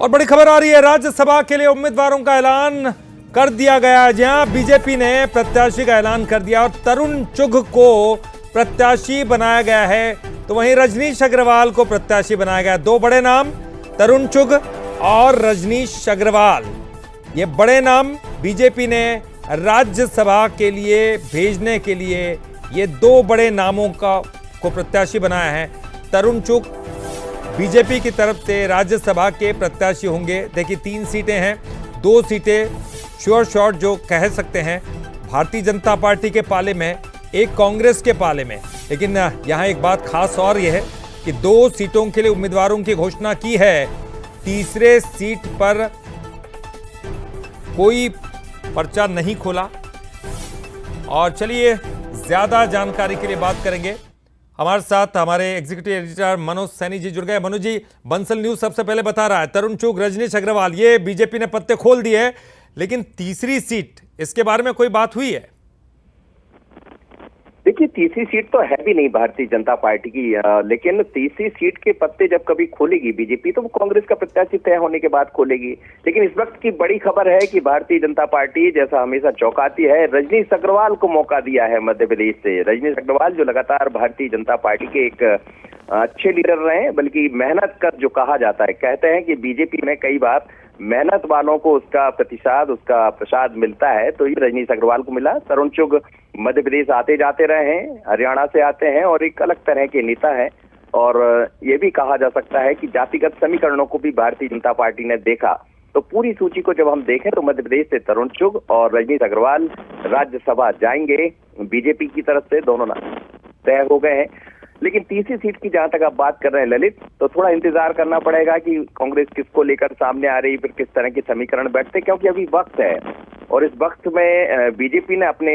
और बड़ी खबर आ रही है, राज्यसभा के लिए उम्मीदवारों का ऐलान कर दिया गया है। जहां बीजेपी ने प्रत्याशी का ऐलान कर दिया और तरुण चुघ को प्रत्याशी बनाया गया है, तो वहीं रजनीश अग्रवाल को प्रत्याशी बनाया गया। दो बड़े नाम, तरुण चुघ और रजनीश अग्रवाल, ये बड़े नाम बीजेपी ने राज्यसभा के लिए भेजने के लिए ये दो बड़े नामों को प्रत्याशी बनाया है। तरुण चुघ बीजेपी की तरफ से राज्यसभा के प्रत्याशी होंगे। देखिए 3 सीटें हैं, 2 सीटें श्योर शॉट जो कह सकते हैं भारतीय जनता पार्टी के पाले में, एक कांग्रेस के पाले में। लेकिन यहां एक बात खास और यह है कि 2 सीटों के लिए उम्मीदवारों की घोषणा की है। तीसरे सीट पर कोई पर्चा नहीं खोला। और चलिए ज्यादा जानकारी के लिए बात करेंगे, हमारे साथ हमारे एग्जीक्यूटिव एडिटर मनोज सैनी जी जुड़ गए। मनोज जी, बंसल न्यूज सबसे पहले बता रहा है तरुण चुघ, रजनीश अग्रवाल, ये बीजेपी ने पत्ते खोल दिए हैं, लेकिन तीसरी सीट, इसके बारे में कोई बात हुई है? देखिए, तीसरी सीट तो है भी नहीं भारतीय जनता पार्टी की, लेकिन तीसरी सीट के पत्ते जब कभी खोलेगी बीजेपी तो वो कांग्रेस का प्रत्याशी तय होने के बाद खोलेगी। लेकिन इस वक्त की बड़ी खबर है कि भारतीय जनता पार्टी जैसा हमेशा चौंकाती है, रजनीश अग्रवाल को मौका दिया है मध्य प्रदेश से। रजनीश अग्रवाल जो लगातार भारतीय जनता पार्टी के एक अच्छे लीडर रहे हैं, बल्कि मेहनत कर जो कहा जाता है, कहते हैं कि बीजेपी में कई बार मेहनत वालों को उसका प्रतिशत, उसका प्रसाद मिलता है, तो ये रजनीश अग्रवाल को मिला। तरुण चुघ मध्य प्रदेश आते जाते रहे हैं, हरियाणा से आते हैं और एक अलग तरह के नेता है। और ये भी कहा जा सकता है कि जातिगत समीकरणों को भी भारतीय जनता पार्टी ने देखा। तो पूरी सूची को जब हम देखें तो मध्य प्रदेश से तरुण चुघ और रजनीश अग्रवाल राज्यसभा जाएंगे बीजेपी की तरफ से, दोनों नाम तय हो गए हैं। लेकिन तीसरी सीट की जहां तक आप बात कर रहे हैं ललित, तो थोड़ा इंतजार करना पड़ेगा कि कांग्रेस किसको लेकर सामने आ रही, फिर किस तरह के समीकरण बैठते, क्योंकि अभी वक्त है। और इस वक्त में बीजेपी ने अपने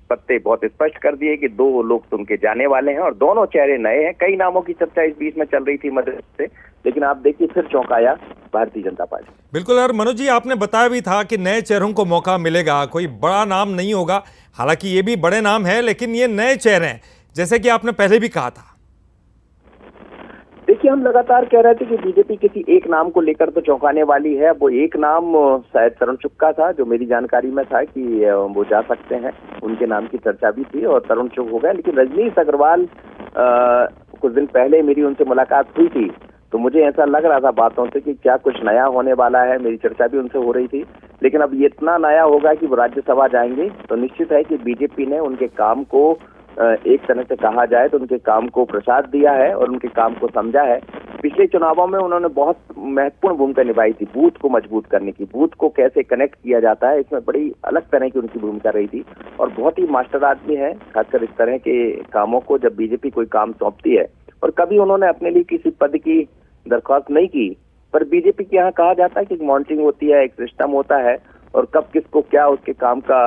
पत्ते बहुत स्पष्ट कर दिए कि 2 लोग तो उनके जाने वाले हैं और दोनों चेहरे नए हैं। कई नामों की चर्चा इस बीच में चल रही थी मध्य से, लेकिन आप देखिए फिर चौंकाया भारतीय जनता पार्टी। बिल्कुल। और मनोज जी, आपने बताया भी था कि नए चेहरों को मौका मिलेगा, कोई बड़ा नाम नहीं होगा। हालांकि ये भी बड़े नाम है, लेकिन ये नए चेहरे हैं, जैसे कि आपने पहले भी कहा था। देखिए, हम लगातार कह रहे थे कि बीजेपी किसी एक नाम को लेकर तो चौंकाने वाली है। वो एक नाम शायद तरुण चुघ का था, जो मेरी जानकारी में था कि वो जा सकते हैं, उनके नाम की चर्चा भी थी और तरुण चुघ हो गया। लेकिन रजनीश अग्रवाल, कुछ दिन पहले मेरी उनसे मुलाकात हुई थी, तो मुझे ऐसा लग रहा था बातों से कि क्या कुछ नया होने वाला है। मेरी चर्चा भी उनसे हो रही थी। लेकिन अब ये इतना नया होगा कि वो राज्यसभा जाएंगे, तो निश्चित है कि बीजेपी ने उनके काम को एक तरह से कहा जाए तो उनके काम को प्रसाद दिया है और उनके काम को समझा है। पिछले चुनावों में उन्होंने बहुत महत्वपूर्ण भूमिका निभाई थी बूथ को मजबूत करने की, बूथ को कैसे कनेक्ट किया जाता है, इसमें बड़ी अलग तरह की उनकी भूमिका रही थी। और बहुत ही मास्टर आदमी है, खासकर इस तरह के कामों को जब बीजेपी कोई काम सौंपती है। और कभी उन्होंने अपने लिए किसी पद की दरख्वास्त नहीं की, पर बीजेपी के यहाँ कहा जाता है कि मॉनिटरिंग होती है, एक सिस्टम होता है, और कब किसको क्या उसके काम का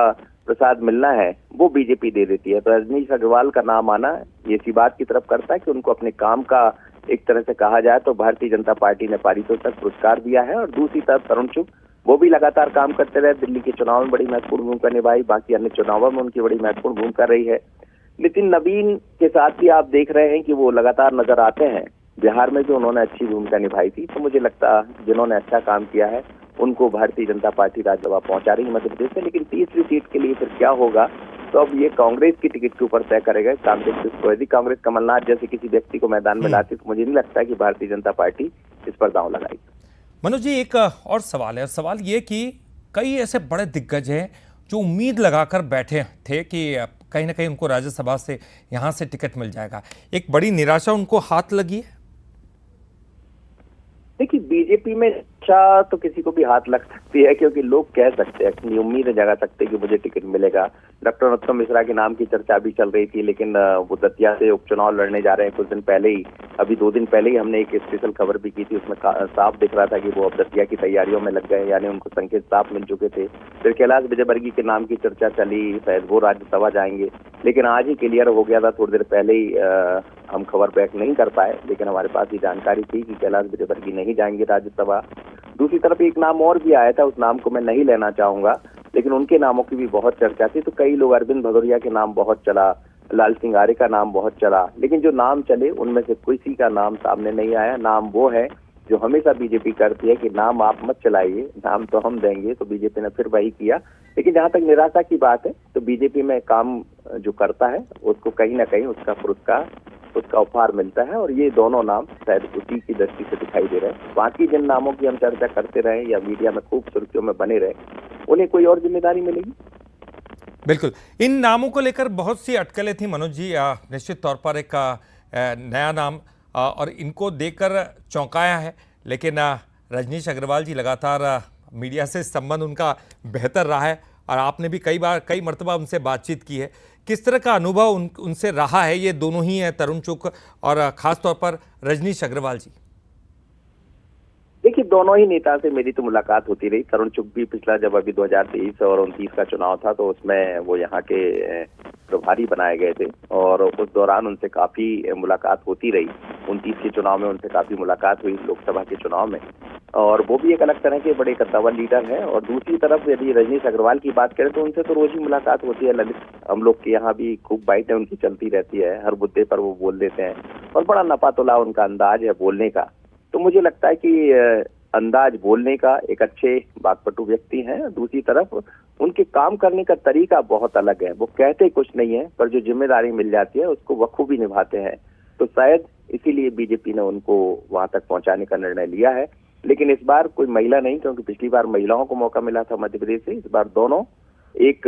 प्रसाद मिलना है वो बीजेपी दे देती है। तो रजनीश अग्रवाल का नाम आना ये इसी बात की तरफ करता है कि उनको अपने काम का एक तरह से कहा जाए तो भारतीय जनता पार्टी ने पारितोषिक पुरस्कार दिया है। और दूसरी तरफ तरुण चुघ, वो भी लगातार काम करते रहे, दिल्ली के चुनाव में बड़ी महत्वपूर्ण भूमिका निभाई, बाकी अन्य चुनावों में उनकी बड़ी महत्वपूर्ण भूमिका रही है। नितिन नवीन के साथ भी आप देख रहे हैं कि वो लगातार नजर आते हैं। बिहार में भी उन्होंने अच्छी भूमिका निभाई थी। तो मुझे लगता है जिन्होंने अच्छा काम किया है उनको भारतीय जनता पार्टी राज्यसभा पहुंचा रही है मध्य प्रदेश से। लेकिन तीसरी सीट के लिए फिर क्या होगा, तो अब ये कांग्रेस की टिकट के ऊपर तय करेगा। यदि कांग्रेस कमलनाथ जैसे किसी व्यक्ति को मैदान में लाती तो मुझे नहीं लगता कि भारतीय जनता पार्टी इस पर दांव लगाएगी। मनोज जी, एक और सवाल है, सवाल ये कि कई ऐसे बड़े दिग्गज हैं जो उम्मीद लगाकर बैठे थे कि कहीं ना कहीं उनको राज्यसभा से यहाँ से टिकट मिल जाएगा, एक बड़ी निराशा उनको हाथ लगी है। देखिए, बीजेपी में इच्छा तो किसी को भी हाथ लग सकती है, क्योंकि लोग कह सकते हैं, अपनी उम्मीद जगा सकते हैं कि मुझे टिकट मिलेगा। डॉक्टर नरोत्तम मिश्रा के नाम की चर्चा भी चल रही थी, लेकिन वो दतिया से उपचुनाव लड़ने जा रहे हैं कुछ दिन पहले ही। अभी 2 दिन पहले ही हमने एक स्पेशल खबर भी की थी, उसमें साफ दिख रहा था कि वो अब दतिया की तैयारियों में लग गए, यानी उनको संकेत साफ मिल चुके थे। फिर कैलाश विजयवर्गीय के नाम की चर्चा चली, शायद वो राज्यसभा जाएंगे, लेकिन आज ही क्लियर हो गया था, थोड़ी देर पहले ही हम खबर बैक नहीं कर पाए, लेकिन हमारे पास ये जानकारी थी कि कैलाश विजयवर्गीय नहीं जाएंगे राज्यसभा। दूसरी तरफ एक नाम और भी आया था, उस नाम को मैं नहीं लेना चाहूंगा, लेकिन उनके नामों की भी बहुत चर्चा थी। तो कई लोग, अरविंद भदौरिया के नाम बहुत चला, लाल सिंह आर्य का नाम बहुत चला, लेकिन जो नाम चले उनमें से किसी का नाम सामने नहीं आया। नाम वो है जो हमेशा बीजेपी करती है कि नाम आप मत चलाइए, नाम तो हम देंगे, तो बीजेपी ने फिर वही किया। लेकिन जहां तक निराशा की बात है तो बीजेपी में काम जो करता है उसको कहीं ना कहीं उसका पुरस्कार, उसका उपहार मिलता है, और ये दोनों नाम शायद उसी की दृष्टि से दिखाई दे रहे हैं। बाकी जिन नामों की हम चर्चा करते रहे या मीडिया में खूब सुर्खियों में बने रहे, उन्हें कोई और जिम्मेदारी मिलेगी। बिल्कुल, इन नामों को लेकर बहुत सी अटकलें थी मनोज जी। निश्चित तौर पर एक नया नाम और इनको देखकर चौंकाया है, लेकिन रजनीश अग्रवाल जी लगातार मीडिया से संबंध उनका बेहतर रहा है और आपने भी कई मर्तबा उनसे बातचीत की है। किस तरह का अनुभव उनसे रहा है? ये दोनों ही हैं, तरुण चुग और खास तौर पर रजनीश अग्रवाल जी। देखिए, दोनों ही नेता से मेरी तो मुलाकात होती रही। तरुण चुग भी पिछला जब अभी 2023 और 29 का चुनाव था तो उसमें वो यहाँ के प्रभारी बनाए गए थे और उस दौरान उनसे काफी मुलाकात होती रही। 29 के चुनाव में उनसे काफी मुलाकात हुई, लोकसभा के चुनाव में, और वो भी एक अलग तरह के बड़े कद्दावर लीडर है। और दूसरी तरफ यदि रजनीश अग्रवाल की बात करें तो उनसे तो रोज ही मुलाकात होती है ललित। हम लोग के यहाँ भी खूब बाइटें उनकी चलती रहती है, हर मुद्दे पर वो बोल देते हैं और बड़ा नपातुला उनका अंदाज है बोलने का। तो मुझे लगता है कि अंदाज बोलने का, एक अच्छे बातपटु व्यक्ति हैं। दूसरी तरफ उनके काम करने का तरीका बहुत अलग है। वो कहते कुछ नहीं है पर जो जिम्मेदारी मिल जाती है उसको बखूबी निभाते हैं। तो शायद इसीलिए बीजेपी ने उनको वहां तक पहुंचाने का निर्णय लिया है। लेकिन इस बार कोई महिला नहीं, क्योंकि पिछली बार महिलाओं को मौका मिला था मध्य प्रदेश से। इस बार दोनों, एक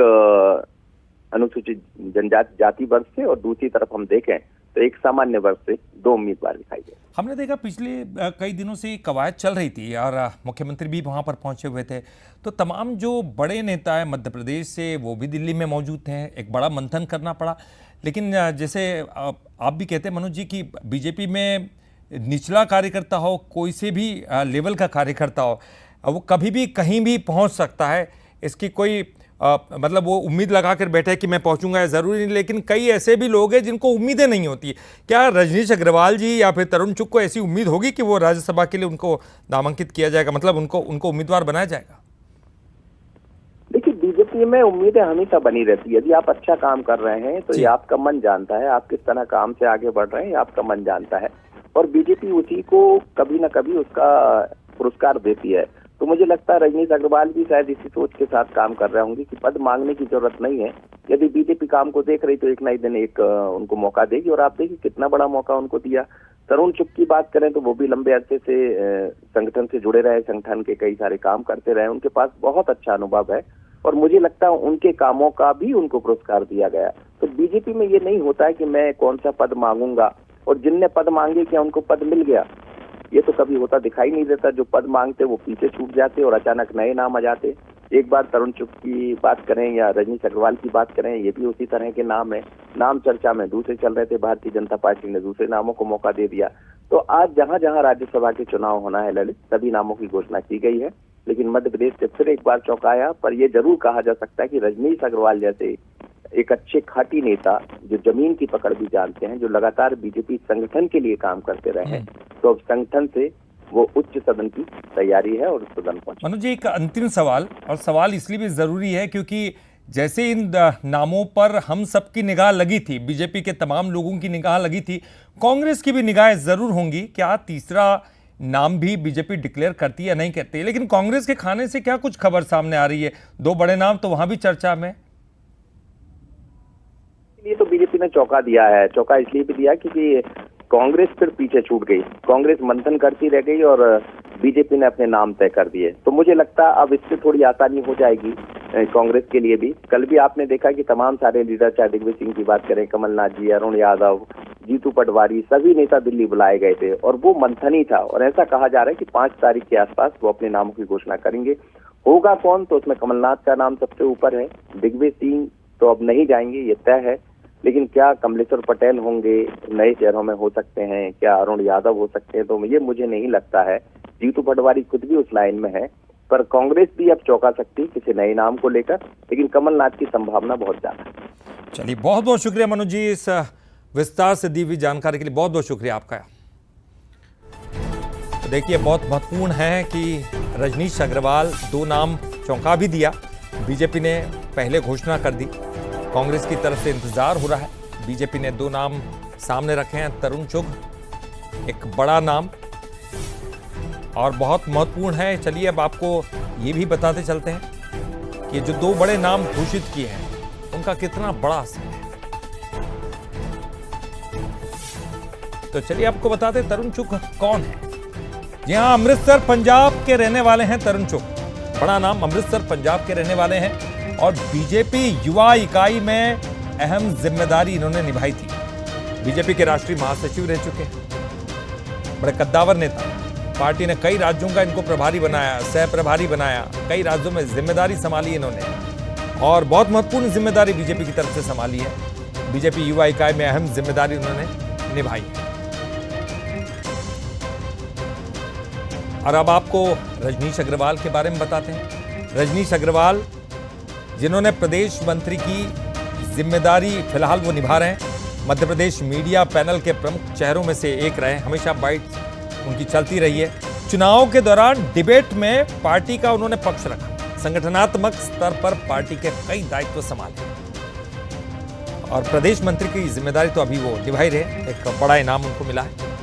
अनुसूचित जनजाति जाति वर्ग से और दूसरी तरफ हम देखें तो एक सामान्य वर्ग से दो उम्मीदवार दिखाई दे। हमने देखा पिछले कई दिनों से कवायद चल रही थी और मुख्यमंत्री भी वहां पर पहुंचे हुए थे, तो तमाम जो बड़े नेता हैं मध्य प्रदेश से वो भी दिल्ली में मौजूद थे। एक बड़ा मंथन करना पड़ा। लेकिन जैसे आप भी कहते हैं मनोज जी कि बीजेपी में निचला कार्यकर्ता हो, कोई से भी लेवल का कार्यकर्ता हो, वो कभी भी कहीं भी पहुंच सकता है। इसकी कोई मतलब वो उम्मीद लगा कर बैठे कि मैं पहुंचूंगा, है ज़रूरी नहीं। लेकिन कई ऐसे भी लोग हैं जिनको उम्मीदें नहीं होती। क्या रजनीश अग्रवाल जी या फिर तरुण चुग को ऐसी उम्मीद होगी कि वो राज्यसभा के लिए उनको नामांकित किया जाएगा, मतलब उनको उम्मीदवार बनाया जाएगा? देखिए, बीजेपी में उम्मीदें हमेशा बनी रहती है। यदि आप अच्छा काम कर रहे हैं तो ये आपका मन जानता है, आप किस तरह काम से आगे बढ़ रहे हैं ये आपका मन जानता है, और बीजेपी उसी को कभी ना कभी उसका पुरस्कार देती है। तो मुझे लगता है रजनीश अग्रवाल भी शायद इसी सोच के साथ काम कर रहे होंगे कि पद मांगने की जरूरत नहीं है। यदि बीजेपी काम को देख रही तो एक ना एक दिन एक उनको मौका देगी, और आप देखिए कितना बड़ा मौका उनको दिया। तरुण चुग की बात करें तो वो भी लंबे अरसे से संगठन से जुड़े रहे, संगठन के कई सारे काम करते रहे, उनके पास बहुत अच्छा अनुभव है और मुझे लगता है उनके कामों का भी उनको पुरस्कार दिया गया। तो बीजेपी में ये नहीं होता है कि मैं कौन सा पद मांगूंगा और जिनने पद मांगे क्या उनको पद मिल गया, ये तो कभी होता दिखाई नहीं देता। जो पद मांगते वो पीछे छूट जाते और अचानक नए नाम आ जाते। एक बार तरुण चुग की बात करें या रजनीश अग्रवाल की बात करें, ये भी उसी तरह के नाम है। नाम चर्चा में दूसरे चल रहे थे, भारतीय जनता पार्टी ने दूसरे नामों को मौका दे दिया। तो आज जहां जहां राज्यसभा के चुनाव होना है ललित, सभी नामों की घोषणा की गई है। लेकिन मध्य प्रदेश से फिर एक बार चौंकाया, पर यह जरूर कहा जा सकता है कि रजनीश अग्रवाल जैसे एक अच्छे खाटी नेता जो जमीन की पकड़ भी जानते हैं, जो लगातार बीजेपी संगठन के लिए काम करते रहे हैं, तो अब संगठन से वो उच्च सदन की तैयारी है और उस सदन पहुंचे। मनोज जी, एक अंतिम सवाल, और सवाल इसलिए भी जरूरी है क्योंकि जैसे इन नामों पर हम सबकी निगाह लगी थी, बीजेपी के तमाम लोगों की निगाह लगी थी, कांग्रेस की भी निगाहें जरूर होंगी। क्या तीसरा नाम भी बीजेपी डिक्लेयर करती है या नहीं करती है? लेकिन कांग्रेस के खाने से क्या कुछ खबर सामने आ रही है? दो बड़े नाम तो वहां भी चर्चा में। ये तो बीजेपी ने चौंका दिया है। चौंका इसलिए भी दिया क्योंकि कांग्रेस फिर पीछे छूट गई। कांग्रेस मंथन करती रह गई और बीजेपी ने अपने नाम तय कर दिए। तो मुझे लगता है अब इससे थोड़ी आसानी हो जाएगी कांग्रेस के लिए भी। कल भी आपने देखा कि तमाम सारे लीडर, चाहे दिग्विजय सिंह की बात करें, कमलनाथ जी, अरुण यादव, जीतू पटवारी, सभी नेता दिल्ली बुलाए गए थे और वो मंथन ही था। और ऐसा कहा जा रहा है कि 5 तारीख के आसपास वो अपने नामों की घोषणा करेंगे। होगा कौन, तो उसमें कमलनाथ का नाम सबसे ऊपर है। दिग्विजय सिंह तो अब नहीं जाएंगे, ये तय है। लेकिन क्या कमलेश्वर पटेल होंगे, नए चेहरों में हो सकते हैं, क्या अरुण यादव हो सकते हैं, तो ये मुझे नहीं लगता है। जीतू पटवारी खुद भी उस लाइन में है। पर कांग्रेस भी अब चौंका सकती है किसी नए नाम को लेकर, लेकिन कमलनाथ की संभावना बहुत ज्यादा है। चलिए, बहुत बहुत शुक्रिया मनोज जी, इस विस्तार से दी हुई जानकारी के लिए बहुत बहुत शुक्रिया आपका। तो देखिए, बहुत महत्वपूर्ण है कि रजनीश अग्रवाल, 2 नाम चौंका भी दिया। बीजेपी ने पहले घोषणा कर दी, कांग्रेस की तरफ से इंतजार हो रहा है। बीजेपी ने 2 नाम सामने रखे हैं, तरुण चुग एक बड़ा नाम और बहुत महत्वपूर्ण है। चलिए अब आपको ये भी बताते चलते हैं कि जो 2 बड़े नाम घोषित किए हैं उनका कितना बड़ा असर है। तो चलिए आपको बताते हैं तरुण चुग कौन है। जी हाँ, अमृतसर पंजाब के रहने वाले हैं तरुण चुग। बड़ा नाम, अमृतसर पंजाब के रहने वाले हैं और बीजेपी युवा इकाई में अहम जिम्मेदारी इन्होंने निभाई थी। बीजेपी के राष्ट्रीय महासचिव रह चुके हैं, बड़े कद्दावर नेता। पार्टी ने कई राज्यों का इनको प्रभारी बनाया, सह प्रभारी बनाया, कई राज्यों में जिम्मेदारी संभाली इन्होंने और बहुत महत्वपूर्ण जिम्मेदारी बीजेपी की तरफ से संभाली है। बीजेपी युवा इकाई में अहम जिम्मेदारी उन्होंने निभाई। और अब आपको रजनीश अग्रवाल के बारे में बताते हैं। रजनीश अग्रवाल जिन्होंने प्रदेश मंत्री की जिम्मेदारी फिलहाल वो निभा रहे हैं, मध्य प्रदेश मीडिया पैनल के प्रमुख चेहरों में से एक रहे, हमेशा बाइट उनकी चलती रही है। चुनाव के दौरान डिबेट में पार्टी का उन्होंने पक्ष रखा, संगठनात्मक स्तर पर पार्टी के कई दायित्व संभाले और प्रदेश मंत्री की जिम्मेदारी तो अभी वो निभा ही रहे। एक बड़ा इनाम उनको मिला है।